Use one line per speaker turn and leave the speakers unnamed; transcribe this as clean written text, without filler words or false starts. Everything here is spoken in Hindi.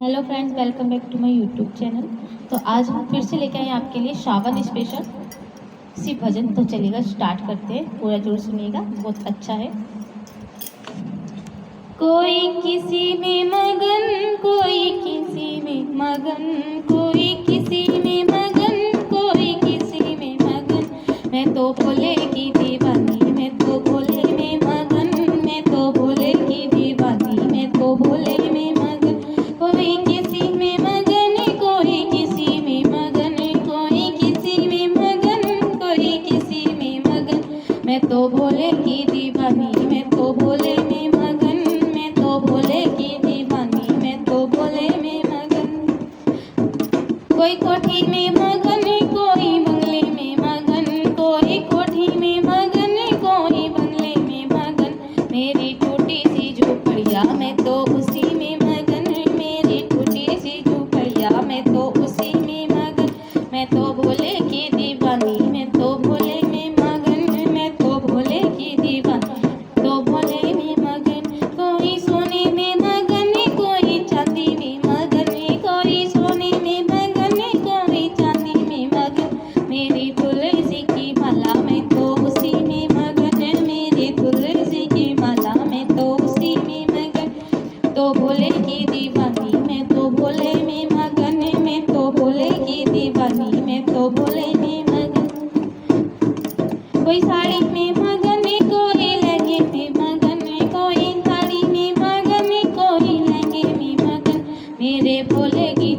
Hello friends, welcome back to my YouTube channel. तो आज हम फिर से लेके आए आपके लिए सावन स्पेशल शिव भजन। तो चलिएगा स्टार्ट करते हैं, पूरा जोर सुनिएगा, बहुत अच्छा है। कोई किसी में मगन, कोई किसी में मगन, कोई किसी में मगन, कोई किसी में मगन। मैं तो भोले की दीवानी, मैं तो भोले में मगन, मैं तो भोले की दीवानी, मैं तो भोले में मगन। कोई किसी में मगन, कोई किसी में मगन, कोई किसी में मगन, कोई किसी में मगन। मैं तो भोले की दीवानी, मैं तो भोले में मगन, मैं तो भोले की दीवानी, मैं तो भोले में मगन। कोई कोठी में मगन, कोई बंगले में मगन, कोई कोठी में मगन, कोई बंगले में मगन। मेरी टूटी सी झोपड़िया, मैं तो उसी में मगन, मेरी टूटी सी झोपड़िया, मैं तो उसी में मगन। मैं तो भोले की दीवानी, मैं तो भोले में मगन, मैं तो भोले की दीवानी, तो भोले में मगन। कोई सोने में मगन, कोई चांदी में मगन, कोई सोने में मगन, कोई चांदी में मगन। मेरी तुलसी की माला, मैं तो उसी में मगन, मेरी तुलसी की माला, मैं तो उसी में मगन। तो भोले की दीवानी, मैं तो भोले में मगन, मैं तो भोले की दीवानी, मैं तो भोले में मगन। कोई साड़ी में मगन, कोई लहंगे में मगन, कोई साड़ी में मगन, कोई लहंगे में मगन। मेरे भोले की